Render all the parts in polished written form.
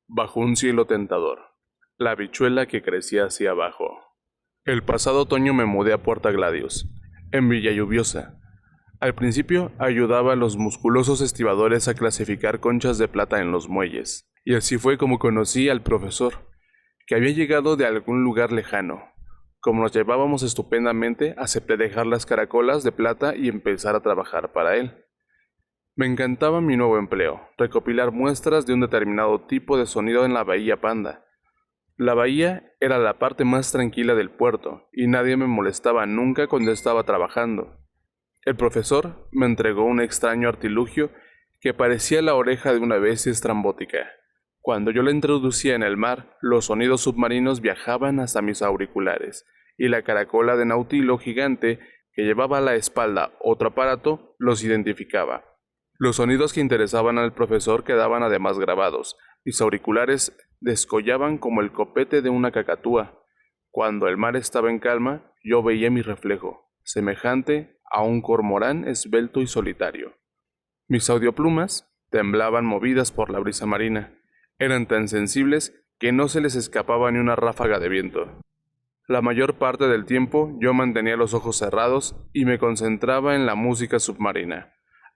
bajo un cielo tentador. La habichuela que crecía hacia abajo. El pasado otoño me mudé a Puerto Gladius, en Villa Lluviosa. Al principio ayudaba a los musculosos estibadores a clasificar conchas de plata en los muelles, y así fue como conocí al profesor, que había llegado de algún lugar lejano. Como nos llevábamos estupendamente, acepté dejar las caracolas de plata y empezar a trabajar para él. Me encantaba mi nuevo empleo, recopilar muestras de un determinado tipo de sonido en la Bahía Panda. La bahía era la parte más tranquila del puerto, y nadie me molestaba nunca cuando estaba trabajando. El profesor me entregó un extraño artilugio que parecía la oreja de una bestia estrambótica. Cuando yo la introducía en el mar, los sonidos submarinos viajaban hasta mis auriculares, y la caracola de nautilo gigante que llevaba a la espalda otro aparato los identificaba. Los sonidos que interesaban al profesor quedaban además grabados. Mis auriculares descollaban como el copete de una cacatúa. Cuando el mar estaba en calma, yo veía mi reflejo, semejante a un cormorán esbelto y solitario. Mis audioplumas temblaban movidas por la brisa marina. Eran tan sensibles que no se les escapaba ni una ráfaga de viento. La mayor parte del tiempo yo mantenía los ojos cerrados y me concentraba en la música submarina.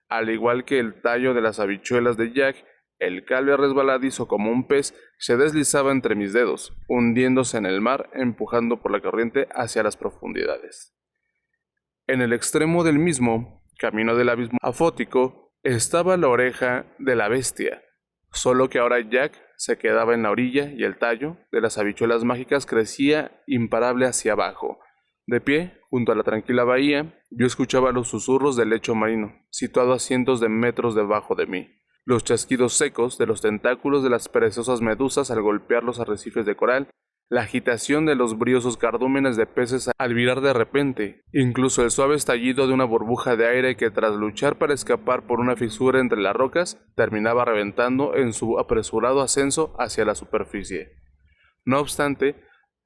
Al igual que el tallo de las habichuelas de Jack, el cable resbaladizo como un pez se deslizaba entre mis dedos, hundiéndose en el mar, empujando por la corriente hacia las profundidades. En el extremo del mismo, camino del abismo afótico, estaba la oreja de la bestia, solo que ahora Jack se quedaba en la orilla y el tallo de las habichuelas mágicas crecía imparable hacia abajo. De pie, junto a la tranquila bahía, yo escuchaba los susurros del lecho marino, situado a cientos de metros debajo de mí, los chasquidos secos de los tentáculos de las perezosas medusas al golpear los arrecifes de coral, la agitación de los briosos cardúmenes de peces al virar de repente, incluso el suave estallido de una burbuja de aire que tras luchar para escapar por una fisura entre las rocas, terminaba reventando en su apresurado ascenso hacia la superficie. No obstante,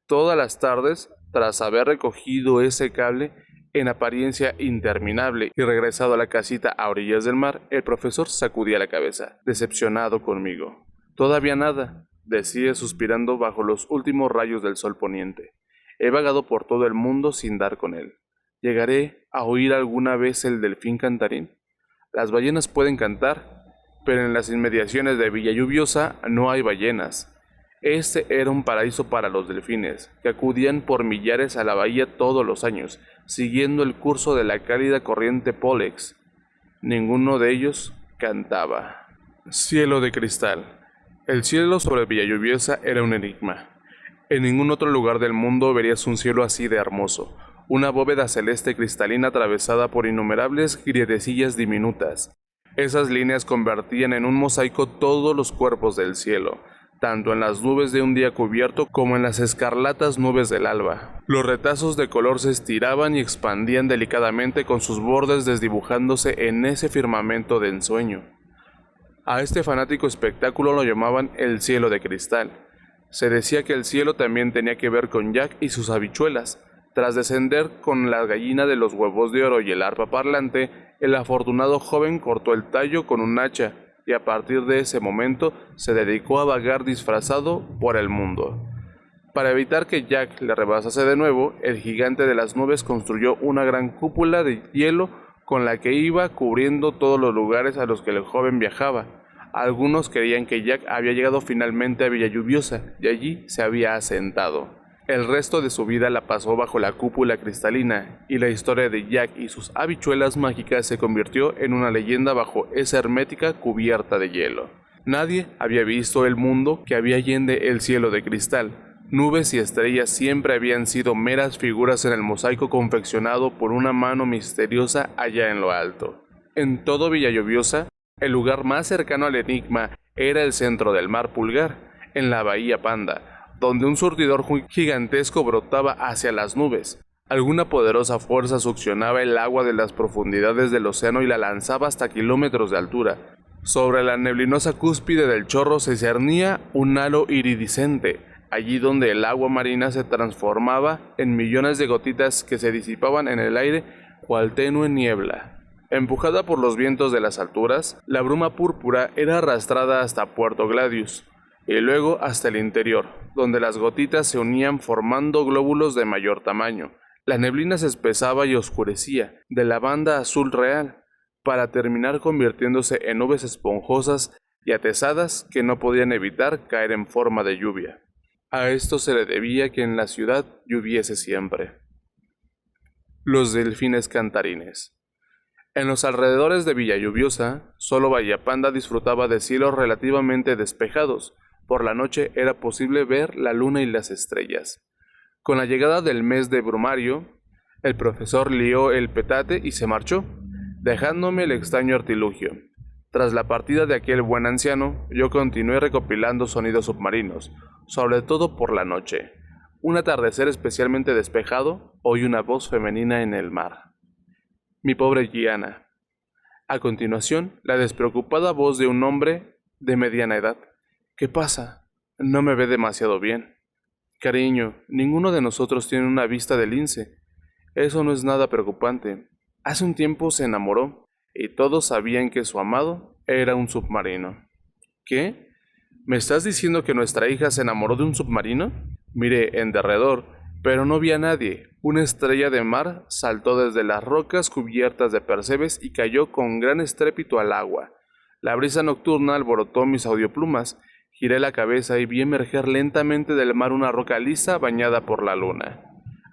todas las tardes, tras haber recogido ese cable, en apariencia interminable, y regresado a la casita a orillas del mar, el profesor sacudía la cabeza, decepcionado conmigo. «Todavía nada», decía suspirando bajo los últimos rayos del sol poniente. «He vagado por todo el mundo sin dar con él. ¿Llegaré a oír alguna vez el delfín cantarín? Las ballenas pueden cantar, pero en las inmediaciones de Villa Lluviosa no hay ballenas». Este era un paraíso para los delfines, que acudían por millares a la bahía todos los años, siguiendo el curso de la cálida corriente Pólex. Ninguno de ellos cantaba. Cielo de cristal. El cielo sobre Villa Lluviosa era un enigma. En ningún otro lugar del mundo verías un cielo así de hermoso, una bóveda celeste cristalina atravesada por innumerables grietecillas diminutas. Esas líneas convertían en un mosaico todos los cuerpos del cielo, tanto en las nubes de un día cubierto como en las escarlatas nubes del alba. Los retazos de color se estiraban y expandían delicadamente con sus bordes desdibujándose en ese firmamento de ensueño. A este fanático espectáculo lo llamaban el cielo de cristal. Se decía que el cielo también tenía que ver con Jack y sus habichuelas. Tras descender con la gallina de los huevos de oro y el arpa parlante, el afortunado joven cortó el tallo con un hacha, y a partir de ese momento se dedicó a vagar disfrazado por el mundo. Para evitar que Jack le rebasase de nuevo, el gigante de las nubes construyó una gran cúpula de hielo con la que iba cubriendo todos los lugares a los que el joven viajaba. Algunos creían que Jack había llegado finalmente a Villa Lluviosa y allí se había asentado. El resto de su vida la pasó bajo la cúpula cristalina, y la historia de Jack y sus habichuelas mágicas se convirtió en una leyenda bajo esa hermética cubierta de hielo. Nadie había visto el mundo que había allende el cielo de cristal. Nubes y estrellas siempre habían sido meras figuras en el mosaico confeccionado por una mano misteriosa allá en lo alto. En todo Villa Lluviosa, el lugar más cercano al enigma era el centro del mar Pulgar, en la Bahía Panda, donde un surtidor gigantesco brotaba hacia las nubes. Alguna poderosa fuerza succionaba el agua de las profundidades del océano y la lanzaba hasta kilómetros de altura. Sobre la neblinosa cúspide del chorro se cernía un halo iridiscente, allí donde el agua marina se transformaba en millones de gotitas que se disipaban en el aire cual tenue niebla. Empujada por los vientos de las alturas, la bruma púrpura era arrastrada hasta Puerto Gladius. y luego hasta el interior, donde las gotitas se unían formando glóbulos de mayor tamaño. La neblina se espesaba y oscurecía de la banda azul real, para terminar convirtiéndose en nubes esponjosas y atesadas que no podían evitar caer en forma de lluvia. A esto se le debía que en la ciudad lloviese siempre. Los delfines cantarines. En los alrededores de Villa Lluviosa, solo Bahía Panda disfrutaba de cielos relativamente despejados. Por la noche era posible ver la luna y las estrellas. Con la llegada del mes de Brumario, el profesor lió el petate y se marchó, dejándome el extraño artilugio. Tras la partida de aquel buen anciano, yo continué recopilando sonidos submarinos, sobre todo por la noche. Un atardecer especialmente despejado, oí una voz femenina en el mar. Mi pobre Gianna. A continuación, la despreocupada voz de un hombre de mediana edad. ¿Qué pasa? No me ve demasiado bien. Cariño, ninguno de nosotros tiene una vista de lince. Eso no es nada preocupante. Hace un tiempo se enamoró, y todos sabían que su amado era un submarino. ¿Qué? ¿Me estás diciendo que nuestra hija se enamoró de un submarino? Miré en derredor, pero no vi a nadie. Una estrella de mar saltó desde las rocas cubiertas de percebes y cayó con gran estrépito al agua. La brisa nocturna alborotó mis audioplumas. Giré la cabeza y vi emerger lentamente del mar una roca lisa bañada por la luna.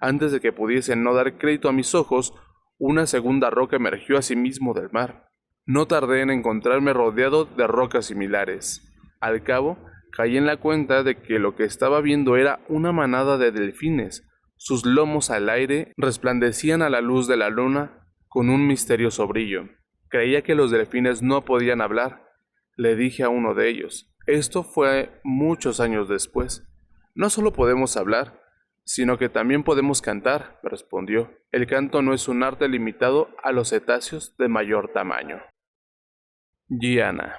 Antes de que pudiesen no dar crédito a mis ojos, una segunda roca emergió asimismo del mar. No tardé en encontrarme rodeado de rocas similares. Al cabo, caí en la cuenta de que lo que estaba viendo era una manada de delfines. Sus lomos al aire resplandecían a la luz de la luna con un misterioso brillo. Creía que los delfines no podían hablar. Le dije a uno de ellos. Esto fue muchos años después. No solo podemos hablar, sino que también podemos cantar, me respondió. El canto no es un arte limitado a los cetáceos de mayor tamaño. Gianna.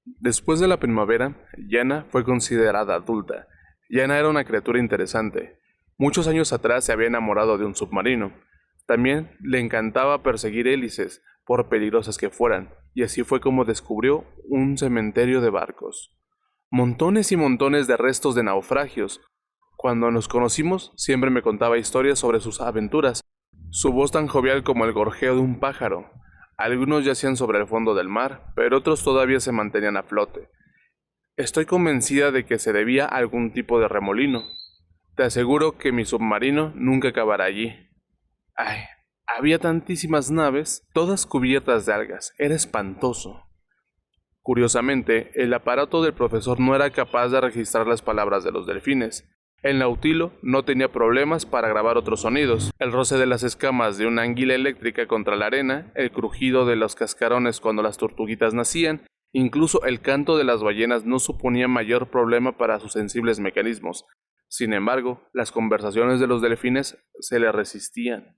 Después de la primavera, Gianna fue considerada adulta. Gianna era una criatura interesante. Muchos años atrás se había enamorado de un submarino. También le encantaba perseguir hélices, por peligrosas que fueran, y así fue como descubrió un cementerio de barcos. Montones y montones de restos de naufragios. Cuando nos conocimos, siempre me contaba historias sobre sus aventuras, su voz tan jovial como el gorjeo de un pájaro. Algunos yacían sobre el fondo del mar, pero otros todavía se mantenían a flote. Estoy convencida de que se debía a algún tipo de remolino. Te aseguro que mi submarino nunca acabará allí. Ay, había tantísimas naves, todas cubiertas de algas. Era espantoso. Curiosamente, el aparato del profesor no era capaz de registrar las palabras de los delfines. El Nautilo no tenía problemas para grabar otros sonidos. El roce de las escamas de una anguila eléctrica contra la arena, el crujido de los cascarones cuando las tortuguitas nacían, incluso el canto de las ballenas no suponía mayor problema para sus sensibles mecanismos. Sin embargo, las conversaciones de los delfines se le resistían.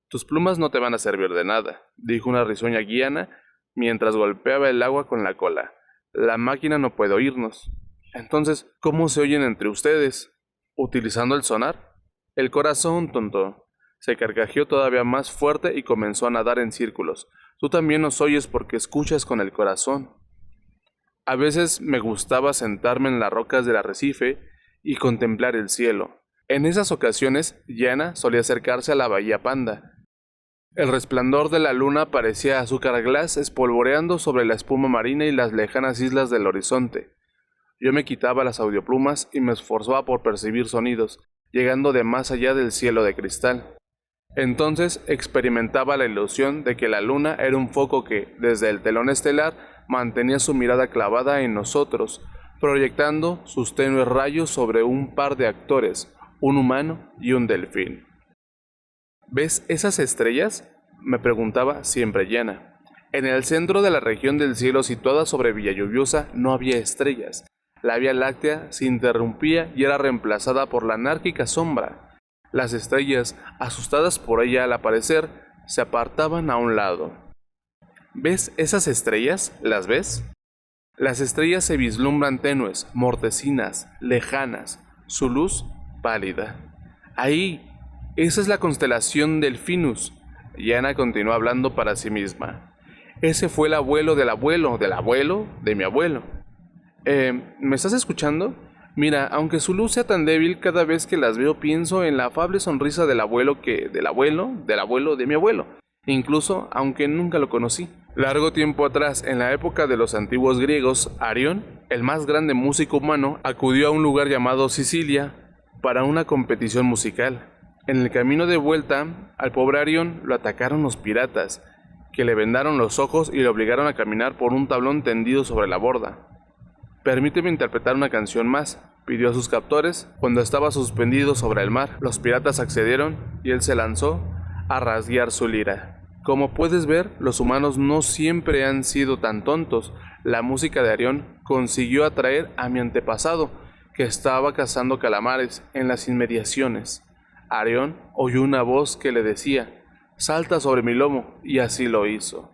«Tus plumas no te van a servir de nada», dijo una risueña Gianna mientras golpeaba el agua con la cola. «La máquina no puede oírnos». «Entonces, ¿cómo se oyen entre ustedes? ¿Utilizando el sonar?» «El corazón, tonto». Se carcajeó todavía más fuerte y comenzó a nadar en círculos. «Tú también nos oyes porque escuchas con el corazón». A veces me gustaba sentarme en las rocas del arrecife y contemplar el cielo. En esas ocasiones, Gianna solía acercarse a la Bahía Panda. El resplandor de la luna parecía azúcar glass espolvoreando sobre la espuma marina y las lejanas islas del horizonte. Yo me quitaba las audioplumas y me esforzaba por percibir sonidos, llegando de más allá del cielo de cristal. Entonces experimentaba la ilusión de que la luna era un foco que, desde el telón estelar, mantenía su mirada clavada en nosotros, proyectando sus tenues rayos sobre un par de actores, un humano y un delfín. ¿Ves esas estrellas?, me preguntaba siempre Gianna. En el centro de la región del cielo situada sobre Villa Lluviosa no había estrellas. La Vía Láctea se interrumpía y era reemplazada por la anárquica sombra. Las estrellas, asustadas por ella al aparecer, se apartaban a un lado. ¿Ves esas estrellas? ¿Las ves? Las estrellas se vislumbran tenues, mortecinas, lejanas, su luz pálida. Ahí, esa es la constelación Delfinus. Gianna continuó hablando para sí misma. Ese fue el abuelo del abuelo del abuelo de mi abuelo. ¿Me estás escuchando? Mira, aunque su luz sea tan débil, cada vez que las veo pienso en la afable sonrisa del abuelo de mi abuelo, incluso aunque nunca lo conocí. Largo tiempo atrás, en la época de los antiguos griegos, Arión, el más grande músico humano, acudió a un lugar llamado Sicilia para una competición musical. En el camino de vuelta, al pobre Arión lo atacaron los piratas, que le vendaron los ojos y le obligaron a caminar por un tablón tendido sobre la borda. Permíteme interpretar una canción más, pidió a sus captores. Cuando estaba suspendido sobre el mar, los piratas accedieron y él se lanzó a rasguear su lira. Como puedes ver, los humanos no siempre han sido tan tontos. La música de Arión consiguió atraer a mi antepasado, que estaba cazando calamares en las inmediaciones. Arión oyó una voz que le decía: «Salta sobre mi lomo», y así lo hizo.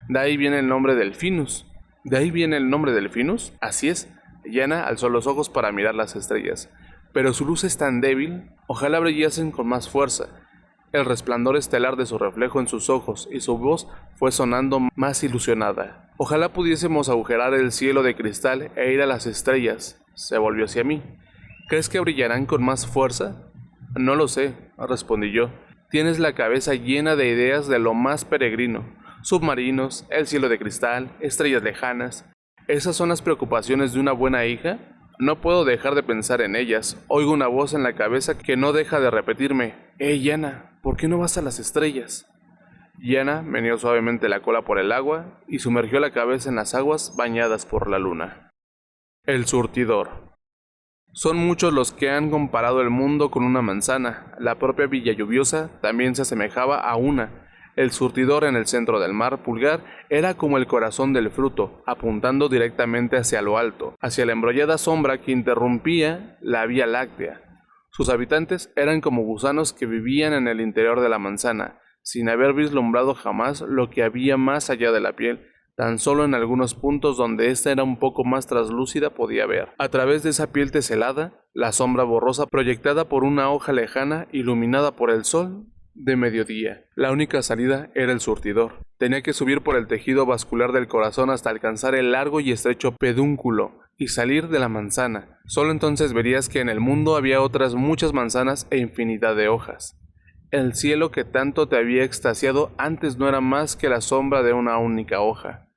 De ahí viene el nombre Delfinus. ¿De ahí viene el nombre Delfinus? Así es. Yana alzó los ojos para mirar las estrellas. Pero su luz es tan débil, ojalá brillasen con más fuerza. El resplandor estelar de su reflejo en sus ojos y su voz fue sonando más ilusionada. Ojalá pudiésemos agujerar el cielo de cristal e ir a las estrellas. Se volvió hacia mí. ¿Crees que brillarán con más fuerza? No lo sé, respondí yo. Tienes la cabeza llena de ideas de lo más peregrino. Submarinos, el cielo de cristal, estrellas lejanas. ¿Esas son las preocupaciones de una buena hija? No puedo dejar de pensar en ellas. Oigo una voz en la cabeza que no deja de repetirme: Yana, ¿por qué no vas a las estrellas? Yana meneó suavemente la cola por el agua y sumergió la cabeza en las aguas bañadas por la luna. El surtidor. Son muchos los que han comparado el mundo con una manzana. La propia Villa Lluviosa también se asemejaba a una. El surtidor en el centro del mar Pulgar era como el corazón del fruto, apuntando directamente hacia lo alto, hacia la embrollada sombra que interrumpía la Vía Láctea. Sus habitantes eran como gusanos que vivían en el interior de la manzana, sin haber vislumbrado jamás lo que había más allá de la piel. Tan solo en algunos puntos donde ésta era un poco más traslúcida podía ver, a través de esa piel teselada, la sombra borrosa proyectada por una hoja lejana iluminada por el sol de mediodía. La única salida era el surtidor. Tenía que subir por el tejido vascular del corazón hasta alcanzar el largo y estrecho pedúnculo y salir de la manzana. Solo entonces verías que en el mundo había otras muchas manzanas e infinidad de hojas. El cielo que tanto te había extasiado antes no era más que la sombra de una única hoja.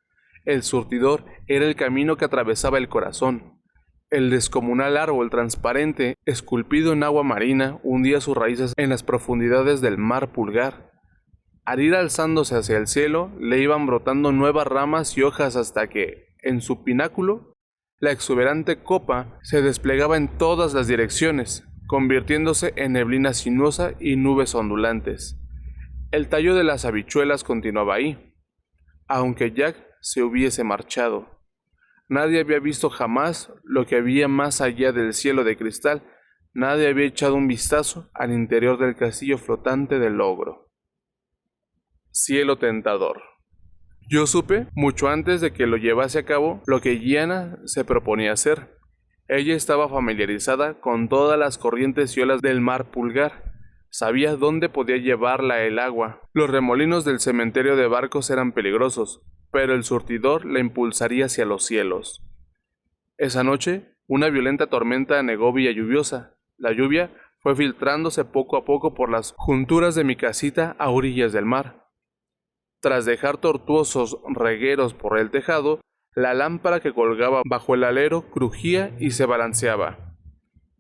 El surtidor era el camino que atravesaba el corazón. El descomunal árbol transparente, esculpido en agua marina, hundía sus raíces en las profundidades del mar Pulgar. Al ir alzándose hacia el cielo, le iban brotando nuevas ramas y hojas hasta que, en su pináculo, la exuberante copa se desplegaba en todas las direcciones, convirtiéndose en neblina sinuosa y nubes ondulantes. El tallo de las habichuelas continuaba ahí, aunque Jack se hubiese marchado. Nadie había visto jamás lo que había más allá del cielo de cristal. Nadie había echado un vistazo al interior del castillo flotante del ogro. Cielo tentador. Yo supe, mucho antes de que lo llevase a cabo, lo que Yana se proponía hacer. Ella estaba familiarizada con todas las corrientes y olas del mar Pulgar. Sabía dónde podía llevarla el agua. Los remolinos del cementerio de barcos eran peligrosos, pero el surtidor la impulsaría hacia los cielos. Esa noche, una violenta tormenta anegó Villa Lluviosa. La lluvia fue filtrándose poco a poco por las junturas de mi casita a orillas del mar. Tras dejar tortuosos regueros por el tejado, la lámpara que colgaba bajo el alero crujía y se balanceaba.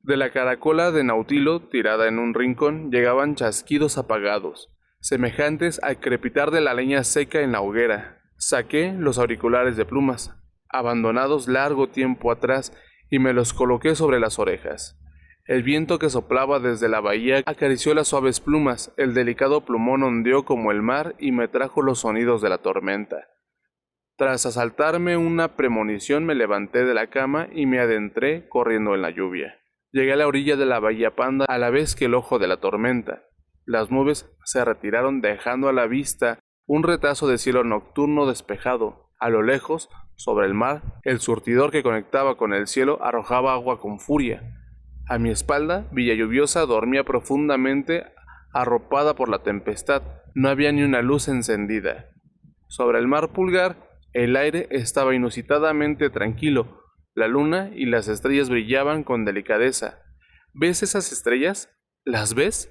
De la caracola de Nautilo, tirada en un rincón, llegaban chasquidos apagados, semejantes al crepitar de la leña seca en la hoguera. Saqué los auriculares de plumas, abandonados largo tiempo atrás, y me los coloqué sobre las orejas. El viento que soplaba desde la bahía acarició las suaves plumas, el delicado plumón ondeó como el mar y me trajo los sonidos de la tormenta. Tras asaltarme una premonición me levanté de la cama y me adentré corriendo en la lluvia. Llegué a la orilla de la bahía Panda a la vez que el ojo de la tormenta. Las nubes se retiraron dejando a la vista un retazo de cielo nocturno despejado. A lo lejos, sobre el mar, el surtidor que conectaba con el cielo arrojaba agua con furia. A mi espalda, Villa Lluviosa dormía profundamente arropada por la tempestad. No había ni una luz encendida. Sobre el mar Pulgar, el aire estaba inusitadamente tranquilo. La luna y las estrellas brillaban con delicadeza. ¿Ves esas estrellas? ¿Las ves?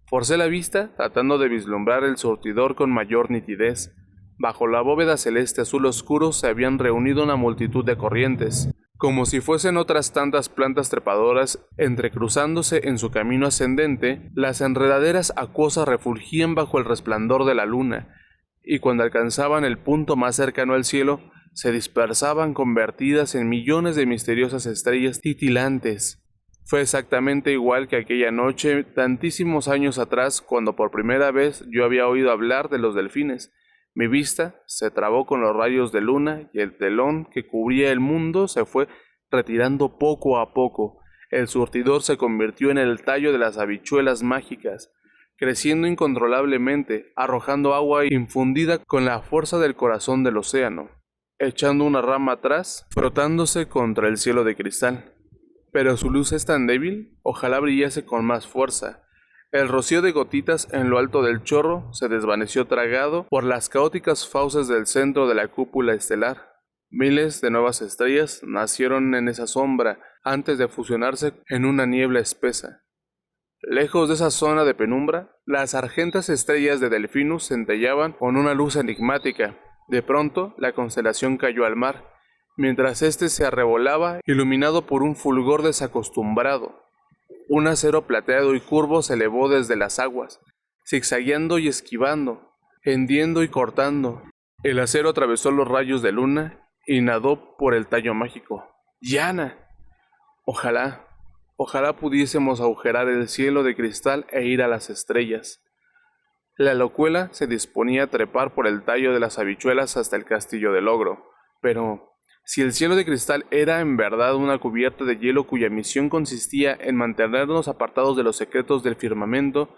Forcé la vista, tratando de vislumbrar el surtidor con mayor nitidez. Bajo la bóveda celeste azul oscuro se habían reunido una multitud de corrientes, como si fuesen otras tantas plantas trepadoras entrecruzándose en su camino ascendente. Las enredaderas acuosas refulgían bajo el resplandor de la luna, y cuando alcanzaban el punto más cercano al cielo, se dispersaban convertidas en millones de misteriosas estrellas titilantes. Fue exactamente igual que aquella noche, tantísimos años atrás, cuando por primera vez yo había oído hablar de los delfines. Mi vista se trabó con los rayos de luna y el telón que cubría el mundo se fue retirando poco a poco. El surtidor se convirtió en el tallo de las habichuelas mágicas, creciendo incontrolablemente, arrojando agua infundida con la fuerza del corazón del océano, echando una rama atrás, frotándose contra el cielo de cristal. Pero su luz es tan débil, ojalá brillase con más fuerza. El rocío de gotitas en lo alto del chorro se desvaneció tragado por las caóticas fauces del centro de la cúpula estelar. Miles de nuevas estrellas nacieron en esa sombra antes de fusionarse en una niebla espesa. Lejos de esa zona de penumbra, las argentas estrellas de Delfinus centellaban con una luz enigmática. De pronto, la constelación cayó al mar, mientras éste se arrebolaba, iluminado por un fulgor desacostumbrado. Un acero plateado y curvo se elevó desde las aguas, zigzagueando y esquivando, hendiendo y cortando. El acero atravesó los rayos de luna y nadó por el tallo mágico. ¡Yana! Ojalá pudiésemos agujerar el cielo de cristal e ir a las estrellas. La locuela se disponía a trepar por el tallo de las habichuelas hasta el castillo del ogro, pero si el cielo de cristal era en verdad una cubierta de hielo cuya misión consistía en mantenernos apartados de los secretos del firmamento,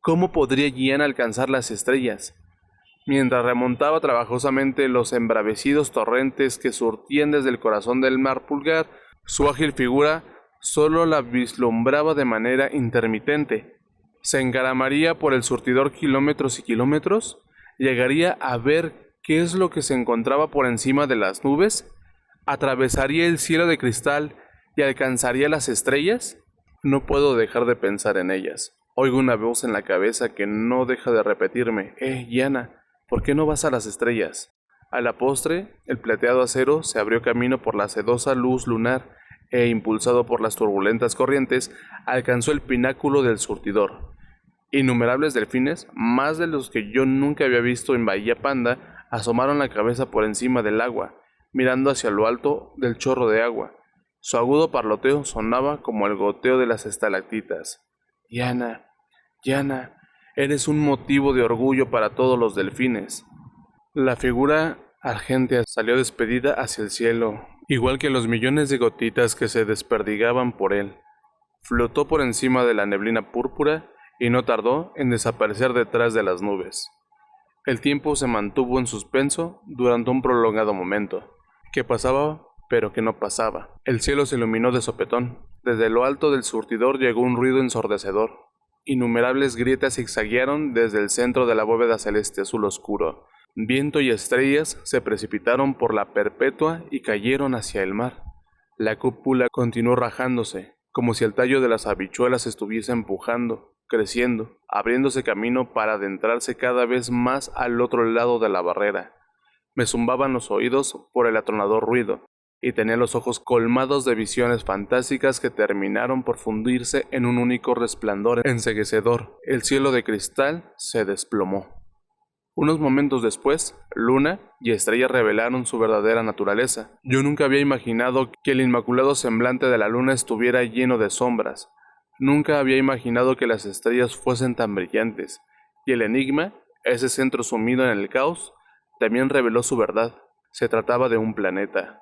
¿cómo podría Gianna alcanzar las estrellas? Mientras remontaba trabajosamente los embravecidos torrentes que surtían desde el corazón del mar Pulgar, su ágil figura solo la vislumbraba de manera intermitente. ¿Se encaramaría por el surtidor kilómetros y kilómetros? ¿Llegaría a ver qué es lo que se encontraba por encima de las nubes? ¿Atravesaría el cielo de cristal y alcanzaría las estrellas? No puedo dejar de pensar en ellas. Oigo una voz en la cabeza que no deja de repetirme: Gianna, ¿por qué no vas a las estrellas? A la postre, el plateado acero se abrió camino por la sedosa luz lunar e, impulsado por las turbulentas corrientes, alcanzó el pináculo del surtidor. Innumerables delfines, más de los que yo nunca había visto en Bahía Panda, asomaron la cabeza por encima del agua, mirando hacia lo alto del chorro de agua. Su agudo parloteo sonaba como el goteo de las estalactitas. Gianna, eres un motivo de orgullo para todos los delfines. La figura argentea salió despedida hacia el cielo, igual que los millones de gotitas que se desperdigaban por él. Flotó por encima de la neblina púrpura y no tardó en desaparecer detrás de las nubes. El tiempo se mantuvo en suspenso durante un prolongado momento, que pasaba pero que no pasaba. El cielo se iluminó de sopetón. Desde lo alto del surtidor llegó un ruido ensordecedor. Innumerables grietas zigzaguearon desde el centro de la bóveda celeste azul oscuro. Viento y estrellas se precipitaron por la perpetua y cayeron hacia el mar. La cúpula continuó rajándose, como si el tallo de las habichuelas estuviese empujando, creciendo, abriéndose camino para adentrarse cada vez más al otro lado de la barrera. Me zumbaban los oídos por el atronador ruido, y tenía los ojos colmados de visiones fantásticas que terminaron por fundirse en un único resplandor enceguecedor. El cielo de cristal se desplomó. Unos momentos después, luna y estrella revelaron su verdadera naturaleza. Yo nunca había imaginado que el inmaculado semblante de la luna estuviera lleno de sombras. Nunca había imaginado que las estrellas fuesen tan brillantes. Y el enigma, ese centro sumido en el caos, también reveló su verdad. Se trataba de un planeta.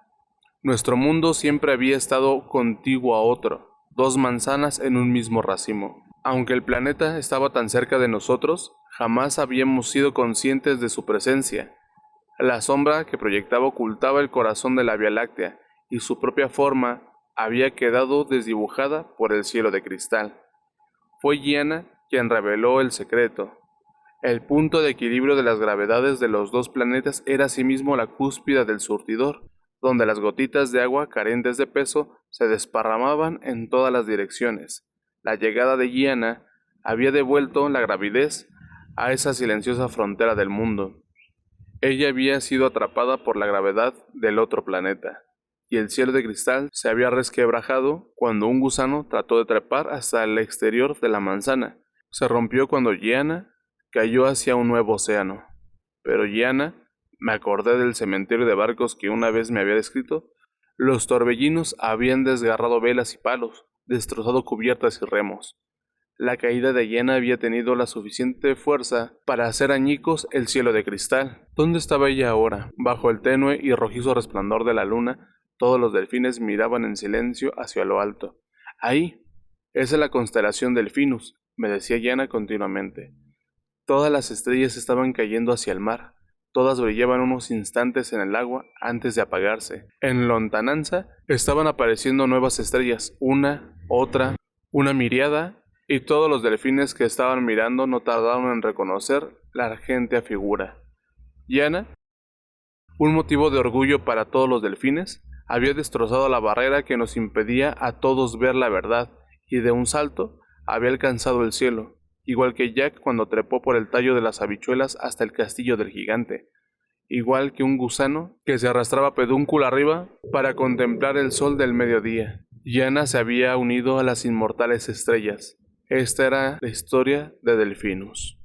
Nuestro mundo siempre había estado contiguo a otro, 2 manzanas en un mismo racimo. Aunque el planeta estaba tan cerca de nosotros, jamás habíamos sido conscientes de su presencia. La sombra que proyectaba ocultaba el corazón de la Vía Láctea, y su propia forma había quedado desdibujada por el cielo de cristal. Fue Gianna quien reveló el secreto. El punto de equilibrio de las gravedades de los 2 planetas era asimismo la cúspide del surtidor. donde las gotitas de agua carentes de peso se desparramaban en todas las direcciones. La llegada de Gianna había devuelto la gravidez a esa silenciosa frontera del mundo. Ella había sido atrapada por la gravedad del otro planeta, y el cielo de cristal se había resquebrajado cuando un gusano trató de trepar hasta el exterior de la manzana. Se rompió cuando Gianna cayó hacia un nuevo océano. Pero Gianna, me acordé del cementerio de barcos que una vez me había descrito. Los torbellinos habían desgarrado velas y palos, destrozado cubiertas y remos. La caída de Gianna había tenido la suficiente fuerza para hacer añicos el cielo de cristal. ¿Dónde estaba ella ahora? Bajo el tenue y rojizo resplandor de la luna, todos los delfines miraban en silencio hacia lo alto. Ahí, esa es la constelación Delfinus, me decía Gianna continuamente. Todas las estrellas estaban cayendo hacia el mar. Todas brillaban unos instantes en el agua antes de apagarse. En lontananza estaban apareciendo nuevas estrellas, una, otra, una miriada, y todos los delfines que estaban mirando no tardaron en reconocer la argéntea figura. Gianna, un motivo de orgullo para todos los delfines, había destrozado la barrera que nos impedía a todos ver la verdad, y de un salto había alcanzado el cielo, igual que Jack cuando trepó por el tallo de las habichuelas hasta el castillo del gigante, igual que un gusano que se arrastraba pedúnculo arriba para contemplar el sol del mediodía. Gianna se había unido a las inmortales estrellas. Esta era la historia de Delfinus.